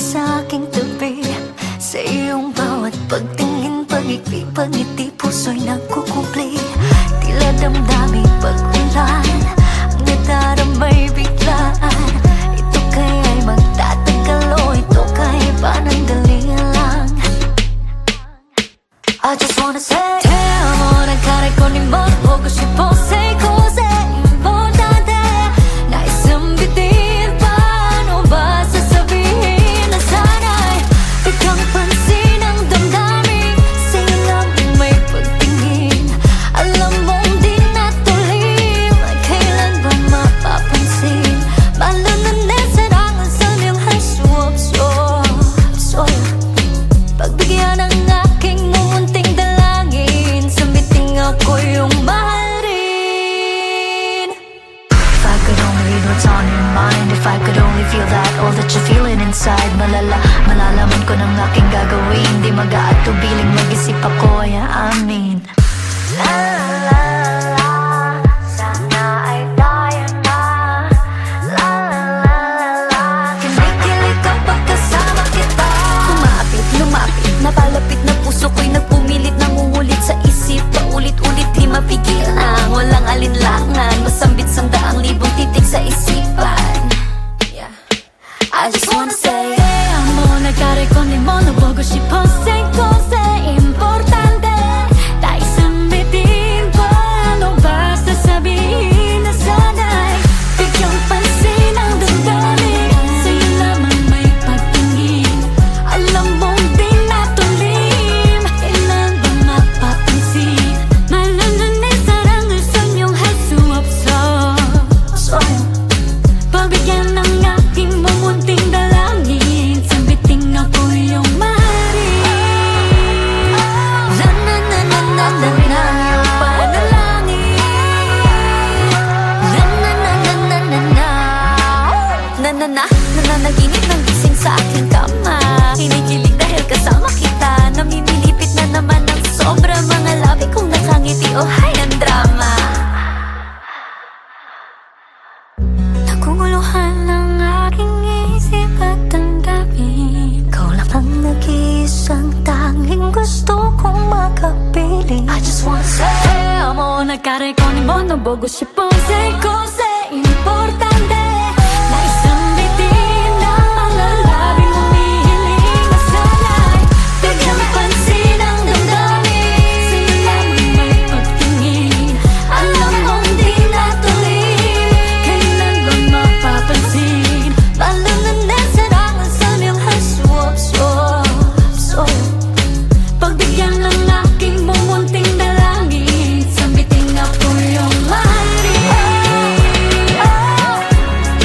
sa aking tabi. Sa iyong bawat pagtingin, pag-ikli, pag-ngiti, puso'y nagkukumpli. Tila damdamin pag-ulan, ang nadaramay biglaan. Ito kaya'y magtatagal o ito kaya'y panandali lang. I just wanna say te amo, nagkarecord ni mo, 보고 싶어, say cose, importante. Nais sambitin, paano ba sasabihin na sana'y biglang pansin ang damdamin. Sa'yo lang may pagtingin, alam mong di natulim, kailan ba mapapansin? 말로는 내 사랑은 설명할 수 없어. pagbigyan ng aking mumunting dalangin, sambiting ako yung mahalin. If I could only read what's on your mind, if I could only feel that, all that you're feeling inside, malalaman ko ng aking gagawin. Di mag-aatubiling mag-isip ako ay aamin. La la la la, sana ay tayo na. La la la la, kinikilig kapag kasama kita. Kumapit, lumapit, napalapit na puso ko'y nagpumilit, nangungulit sa isip, paulit-ulit di mapigil ang walang alinlangan, masambit sang daang libong titik sa isipan. Yeah. I just wanna say te amo, nagkarecord ni mo, 보고 싶어, say cose, importante. Tayo sambitin, paano ba sasabihin na sana'y biglang pansin ang damdamin. Sa'yo lamang may pagtingin, alam mong di natulim, kailan ba mapapansin? 말로는 내 사랑을 설명할 수 없어. pagbigyan ng aking mumunting dalangin, sambiting ako yung mahalin. La na na na na na na, yung panalangin. La na na na na na na, nananaginip ng gising sa aking kama. Kinikilig dahil kasama kita, namimilipit na naman ng sobra, mga labi kong nakangiti, oh hay ang drama. Naguguluhan ng aking isip at damdamin, ikaw lang ang nag-iisang tanging gusto kong makapiling. I just wanna say te amo, nagkarecord ni mo, 보고 싶어, say cose, importante. Nais sambitin ang mga labing humihiling na sana'y biglang pansin ang damdamin. Sa'yo lamang may pagtingin, alam mong di natulim, kailan ba mapapansin? 말로는 내 사랑은 설명할 수 없어. pagbigyan ng aking mumunting dalangin, sambiting ako yung mahalin.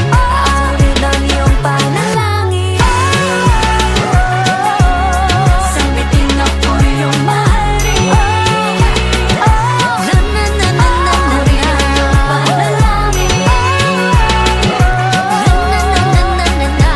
Aamin ang iyong panalangin, sambiting ako yung mahalin. La na na na na na, iyong panalangin. La na na na na na na.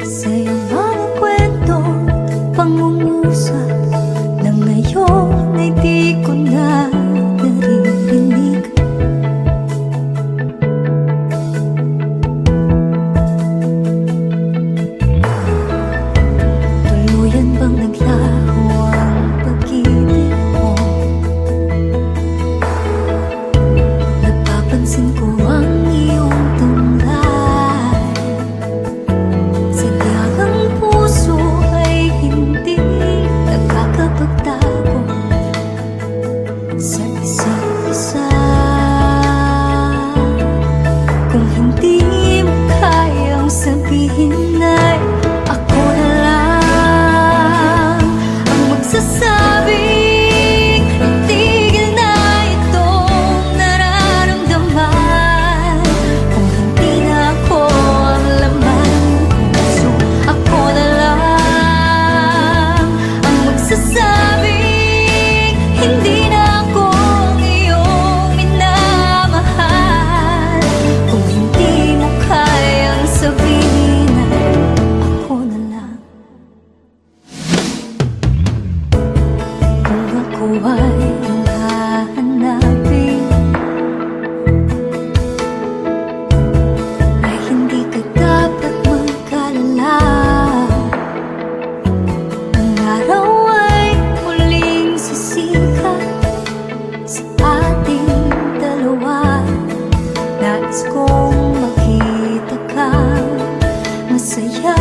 Say Gusto kong makita ka masaya,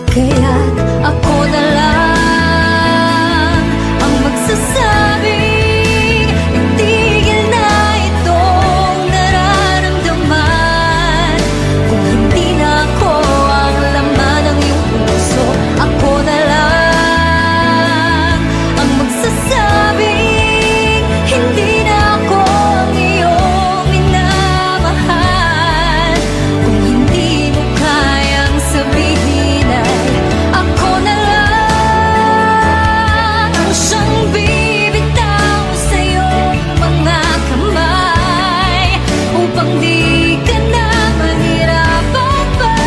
kaya't ako na lang ang magsasabing itigil na itong nararamdaman. Kung hindi na ako ang laman ng iyong puso, ako na lang ang magsasabing hindi na ako ang iyong minamahal. Kung hindi mo kayang sabihin ay ako na lang ang siyang bibitaw sa iyong mga kamay, upang di ka na mahirapan pa.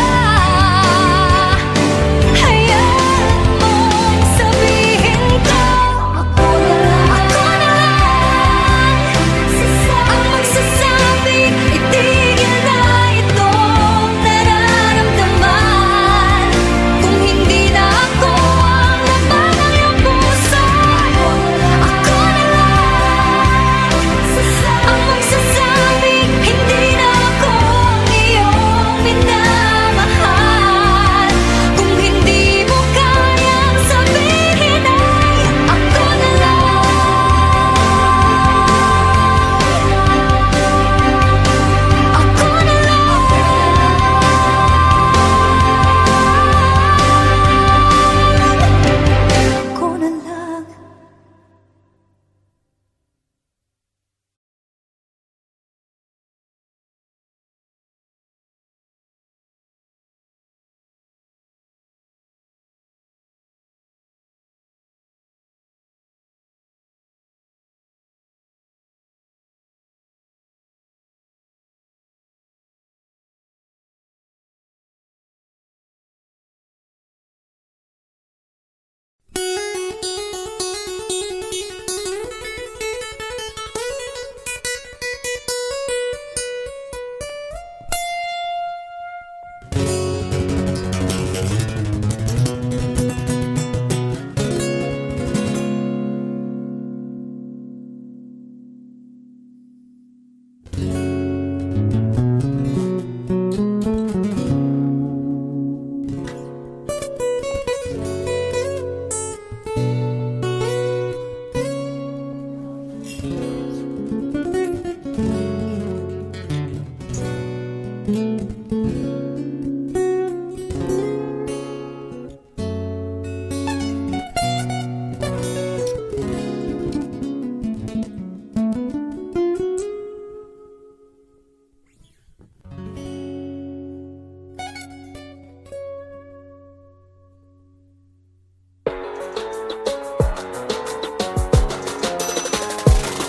Hayaan mong sabihin ko, ako na lang ang magsasabing itigil na itong nararamdaman. Kung hindi na ako ang laman ng iyong puso, ako na lang ang magsasabing hindi na ako ang iyong minamahal. Kung hindi mo kayang sabihin ay ako na lang. Ako na lang. Ako na lang.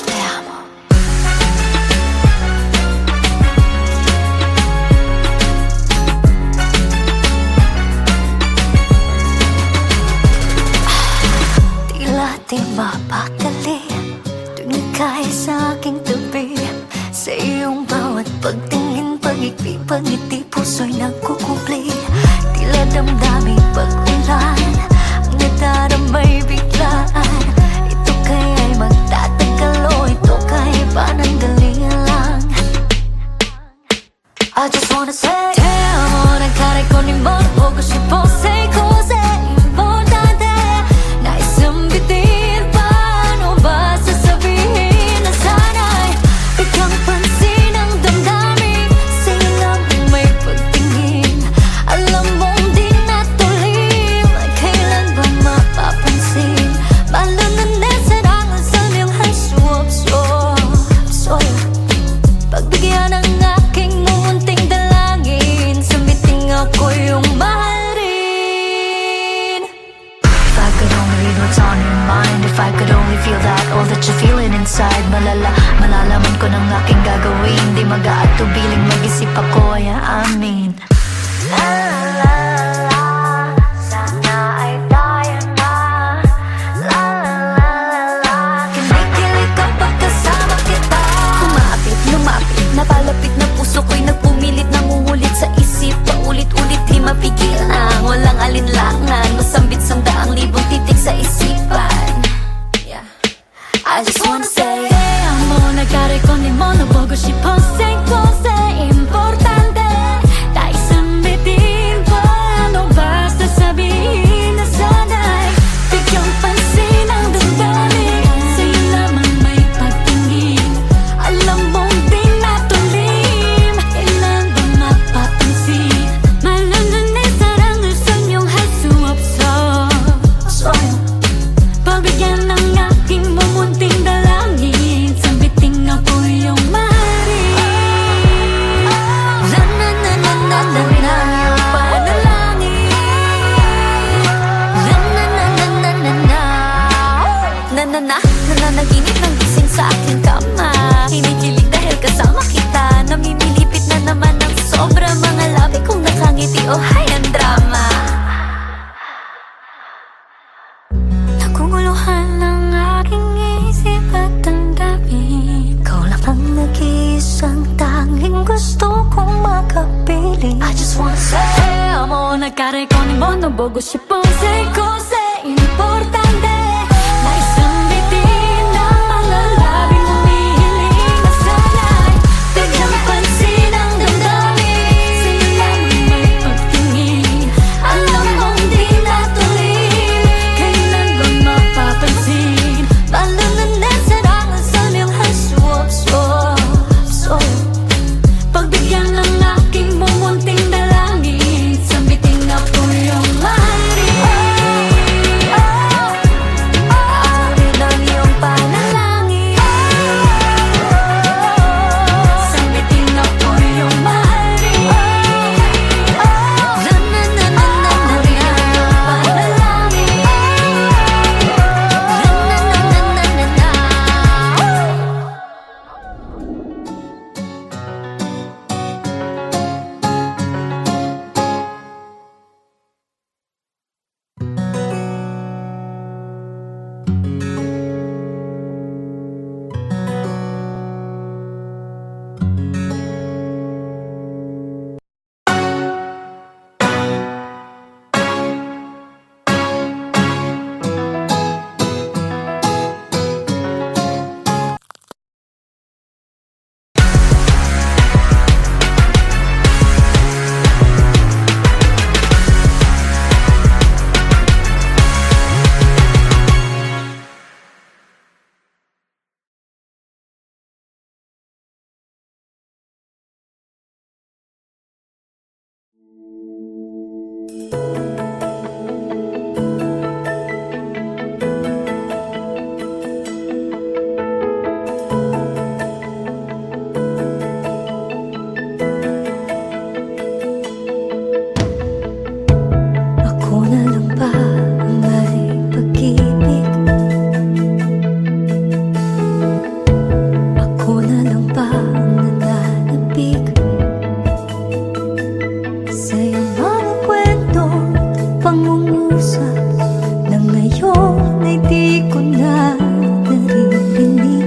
Te amo. Tila di mapakali tuwing ika'y sa aking tabi. Sa iyong bawat pagtingin, pag-ikli, pag-ngiti, puso'y nagkukupli. Tila damdaming pag-ulan ang nadaramay biglaan. Ito kaya'y magtatagal o ito kaya'y panandalian lang. I just wanna say te amo, nagkarecord ni mo, poco si pose, cose importante. Nais ambitin, paano ba sasabihin na sana'y biglang pansin ang damdamin sa'yo lang may pagtingin. Alam mong di natulim, kailan ba mapapansin? Malalaman sarangan sa iyong hasuap-suap. Pagbigyan ng aking munting dalangin, sumbiting ako yung mahal rin. If I could only read what's on your mind, if I could only feel that, all that you're feeling inside. Malalaman ko ng aking gagawin, di mag-aatubiling mag-isip ako, yeah, I mean. La la la la, sana ay tayo na. La la la la la, kinikilig kapag kasama kita. Lumapit, napalapit na puso ko'y nagpumilit, nangungulit sa isip, paulit-ulit di mapigil ang walang alinlangan, masambit sa daang libong titik sa isipan. Yeah, I just wanna say te amo, nagkarecord ni mo, nabogo siya ang tanging gusto kong makapiling. I just wanna say amo nagkarekoning mo no bogo siya po say kose importante na isang bitin na malalabing humihiling na sana'y biglang pansin ang damdamin sa'yo lang may pagtingin. Alam mong di natuloy kailan ba mapapansin balananan sarangan sa iyong haswap-swap. Pagbigyan ng aking bumunting dalangin sambitin na po yung mahalin. Amin ang iyong panalangin sambitin na po yung mahalin. Na-na-na-na-na-na amin ang iyong panalangin. Ako na lang ba ang may pag-ibig? Ako na lang ba ang nananabig sa iyong mga kwento at pangungusap na ngayon ay di ko na naririnig?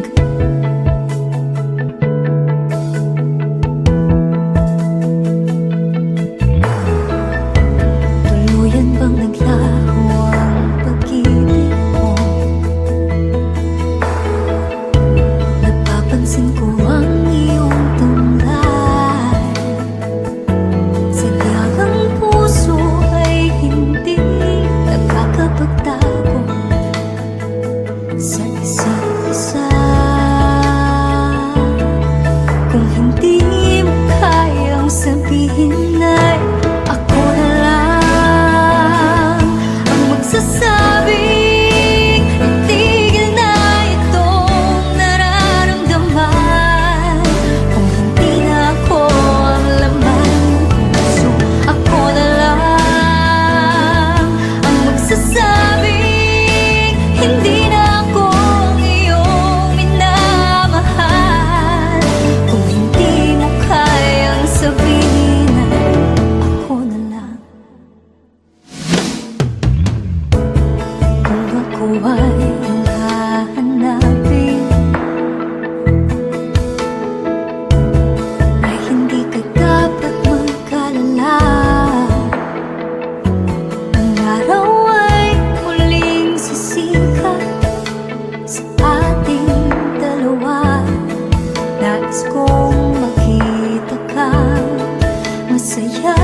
Tuluyan bang naglaho ang pag-ibig mo? Napapansin ko ang iyong tunay. Sadyang ang puso ay hindi nakakapagtago sa isa't isa. Kung hindi mo kayang sabihin ay ako na lang ang magsasabing itigil na itong nararamdaman. Kung hindi na ako ang laman ng puso, ako na lang ang magsasabing hindi na ako ang iyong minamahal. Kung hindi mo kayang sabihin ay ako na lang. Kung ako ay iyong hahanapin ay hindi ka dapat mag-alala. Ang araw ay muling sisikat sa ating dalawa. Nais kong makita kang masaya.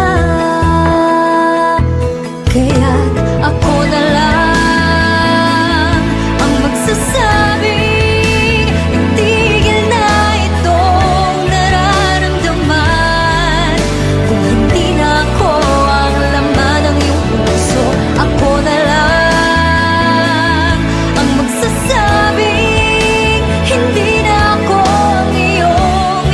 Kaya't ako na lang ang magsasabing itigil na itong nararamdaman. Kung hindi na ako ang laman ng iyong puso, ako na lang ang magsasabing hindi na ako ang iyong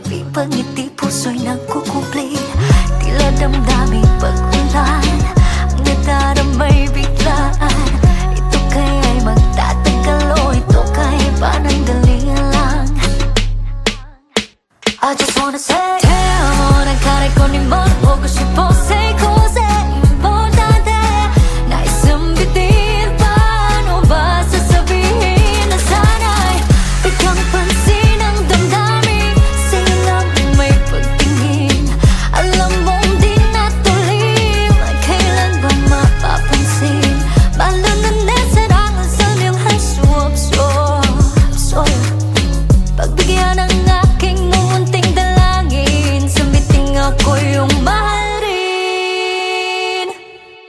pag-ibig, pangiti, puso'y nagkukupli. Tila damdamin pag-ulan, ang nadaramay biglaan. Ito kaya'y magtatagal o ito kaya'y pananggalingan lang. I just wanna say te amo, nagkarecord ni mo, 보고 싶어, say cose, importante. Nais sambitin, paano ba sasabihin na sana'y bigyan pansin ang damdamin. Sa'yo lang may pagtingin, alam mong di natulim, kailan ba mapapansin? 말로는 내 사랑은 설명할 수 없어. pagbigyan ng aking mumunting dalangin, sambiting ako yung mahalin.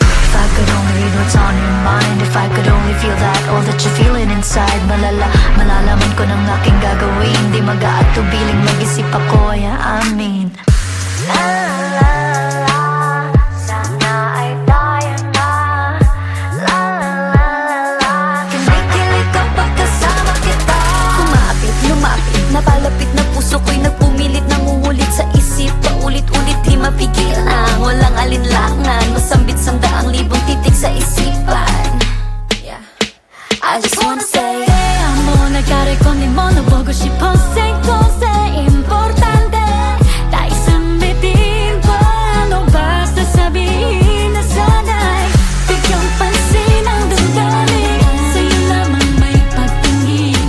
If I could only read what's on your mind, if I could only feel that all that you're feeling inside, malalaman ko ng aking gagawin. Di mag-aatubiling mag-isip ako, ay aamin. La la la la, sana ay tayo na. La la la la la, kinikilig kapag kasama kita. Kumapit, lumapit, napalapit na puso ko'y nagpumilit, nangungulit sa isip, paulit-ulit di mapigil ang walang alinlangan, masambit sandaang libong titik sa isipan. Yeah. I just wanna say te amo, nagkarecord ni mo, 보고 싶어, say cose, importante. Tayo sambitin, paano ba sasabihin na sana'y bigyan pansin ang damdamin. Sa'yo lamang may pagtingin,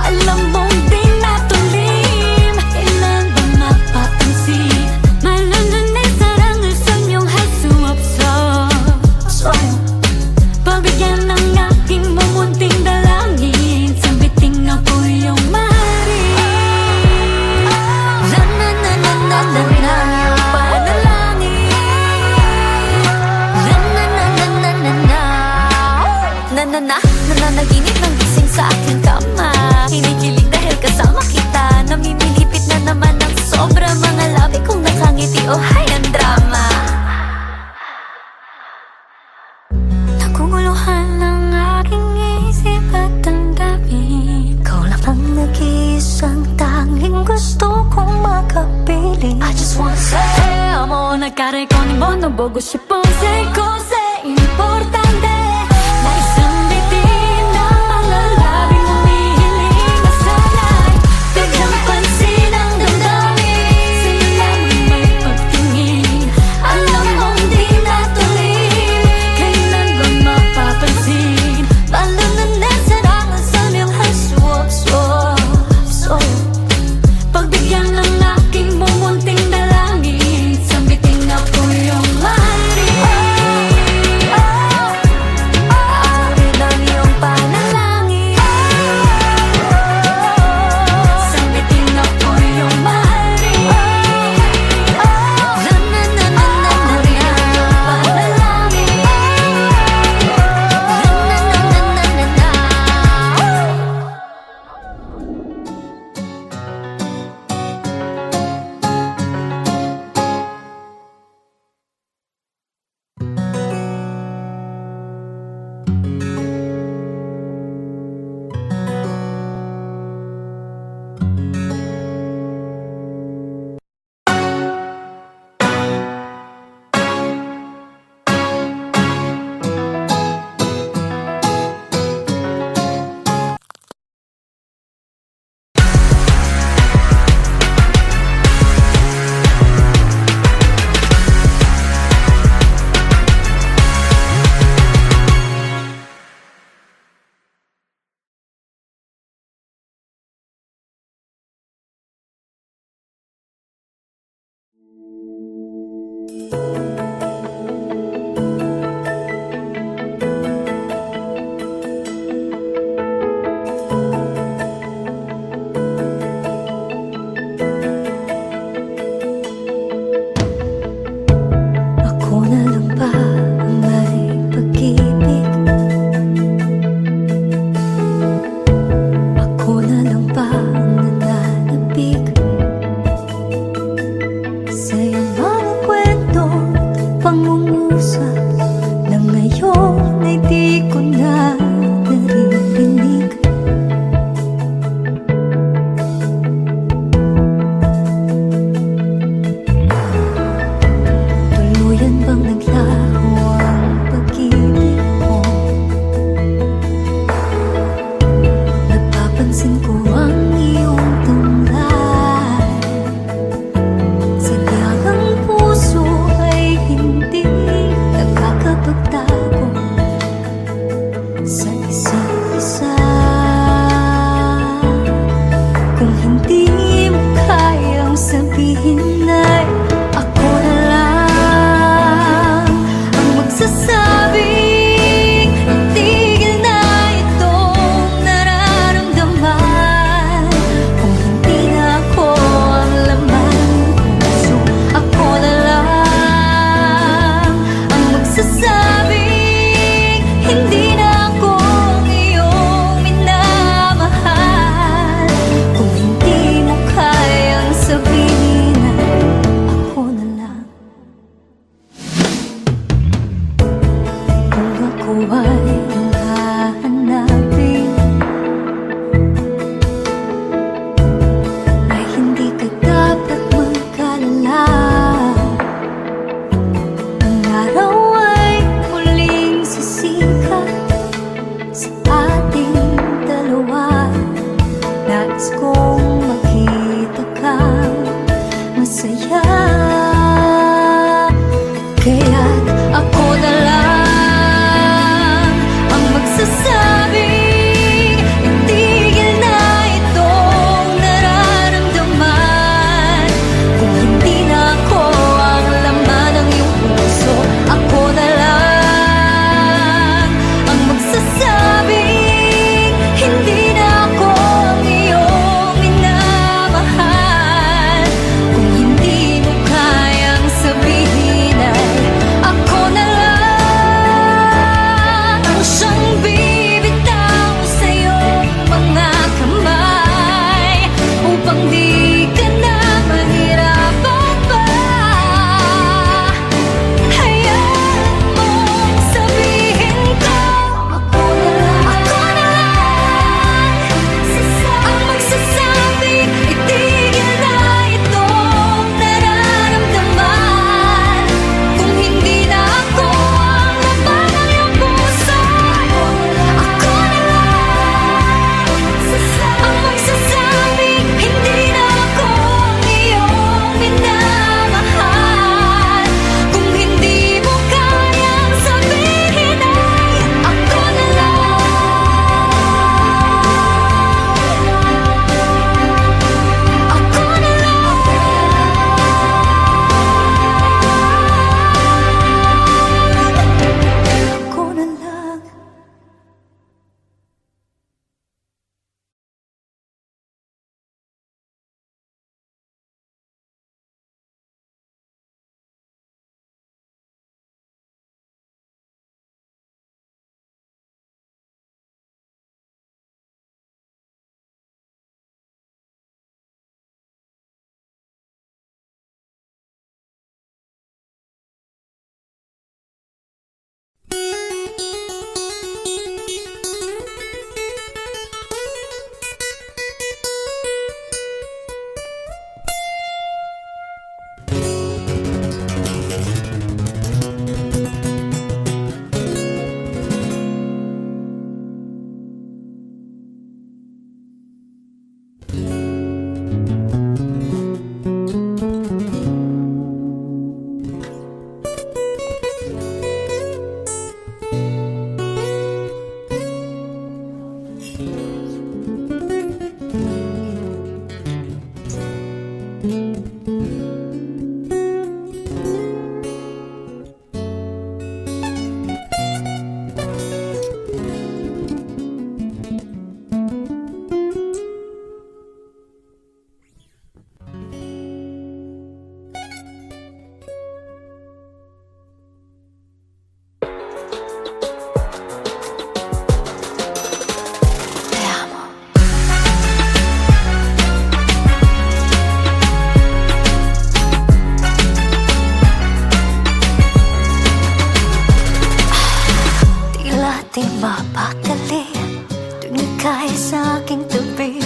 alam mong di natulim, kailan ba mapapansin? 말로는 내 사랑을 설명할 수 없어. pagbigyan ng aking mumunting dalangin, sambiting ako yung mahalin. La na na na na na na, yung panalangin. La na na na na na na, nananaginip ng gising sa aking kama. Kinikilig dahil kasama kita, namimilipit na naman ng sobra, mga labi kong nakangiti, oh hay ang drama. Naguguluhan ng aking isip at damdamin, ikaw lang ang nag-iisang tanging gusto kong makapiling. I just wanna say te amo, nagkarecord ni mo, 보고 싶어, say cose, importante. Nais sambitin ang mga labing humihiling na sana'y bigyan pansin ang damdamin. Sa'yo lamang may pagtingin, alam mong di natulim, kailan ba mapapansin? 말로는 내 사랑은 설명할 수 없어. pagbigyan ng aking mumunting dalangin, sambiting ako yung mahalin. Aamin ang iyong panalangin, sambiting ako yung mahalin. La na na na na na, iyong panalangin. La na na na na na na. Sa iyong mga kwento, hindi mo kayang sabihin ay ako na lang ang magsasabing itigil na itong nararamdaman. Kung hindi na ako ang laman ng puso, ako na lang ang magsasabing hindi na ako ang iyong minamahal. Kung hindi mo kayang sabihin ay ako na lang. Kung ako ay iyong hahanapin, ay hindi ka dapat mag-alala. Ang araw ay muling sisikat sa ating dalawa. Nais kong makita kang masaya. Kaya't ako na lang ang magsasabing itigil na itong nararamdaman. Kung hindi na ako ang laman ng iyong puso, ako na lang ang magsasabing hindi na ako ang iyong minamahal. Kung hindi mo kayang sabihin ay ako na lang ang siyang bibitaw sa iyong mga kamay upang di ka na mahirapan pa. Hayaan mong sabihin ko ako na lang ang magsasabing itigil na itong nararamdaman. Kung hindi na ako ang laman ng iyong puso, ako na lang ang magsasabing hindi na ako ang iyong minamahal. Kung hindi mo kayang sabihin ay ako na lang. Ako na lang. Ako na lang. mapakali tuwing ika'y sa aking tabi.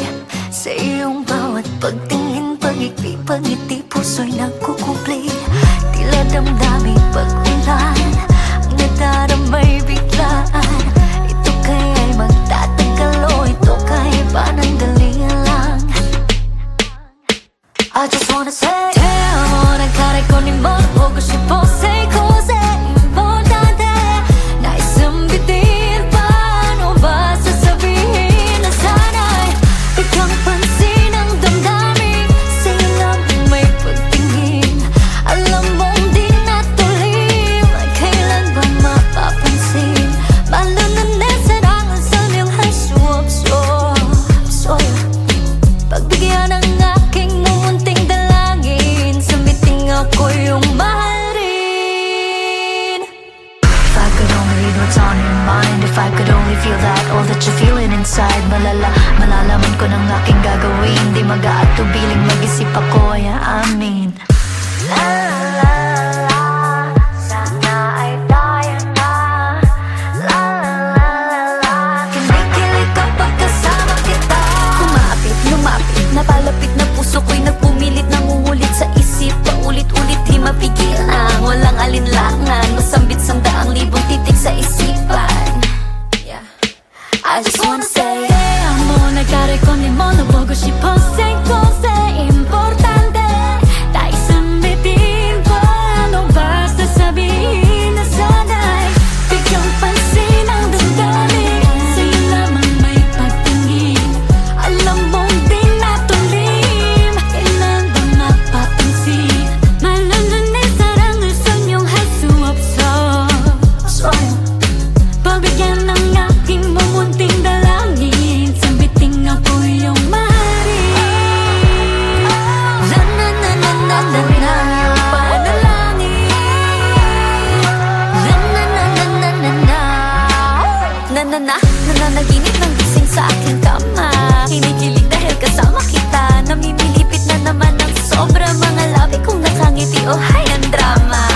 Sa iyong bawat pagtingin, pag-ikli, pag-ngiti, puso'y nagkukupli. Tila damdaming pag-ulan ang nadaramay biglaan. Ito kaya'y magtatagal o ito kaya'y panandalian lang. I just wanna say 태어난 가래꽃잎 보고 싶어 Say cause importante na isang bitin paano ba sasabihin na sana'y biglang pansin ang mag-isip ako, amin. La la la la, sana ay tayo na. La la la la la, kinikilig kapag kasama kita. Kumapit, lumapit, napalapit na puso ko'y nagpumilit, nangungulit sa isip, paulit-ulit di mapigilan. Walang alinlangan, masambit sandaang libong titik sa isipan. I just wanna say amo nagkarekondi mo 나보고 싶어 Say say importante 다 isambitin pa ano basta sabihin na sana'y bigyang pansin ang damdamin sa'yo lamang may pagtingin alam mong di natulim kailan ba mapapansin 말로는 내 사랑을 설명할 수 없어 pagbigyan ng aking mumunting dalangin sambiting ako iyong mahalin na-na-na-na-na-na iyong panalangin na-na-na-na-na-na na-na-na nananaginip ng gising sa aking kama kinikilig dahil kasama kita namimilipit na naman ng sobra mga labi kong nakangiti o hayang drama.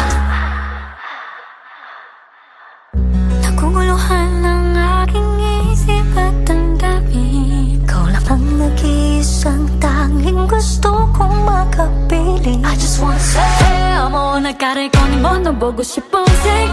Naguguluhan ng aking isip at damdamin ikaw lang ang nag-iisang tanging gusto kong makapiling I just wanna say amo nagkarekondi mo 나보고 싶어 Say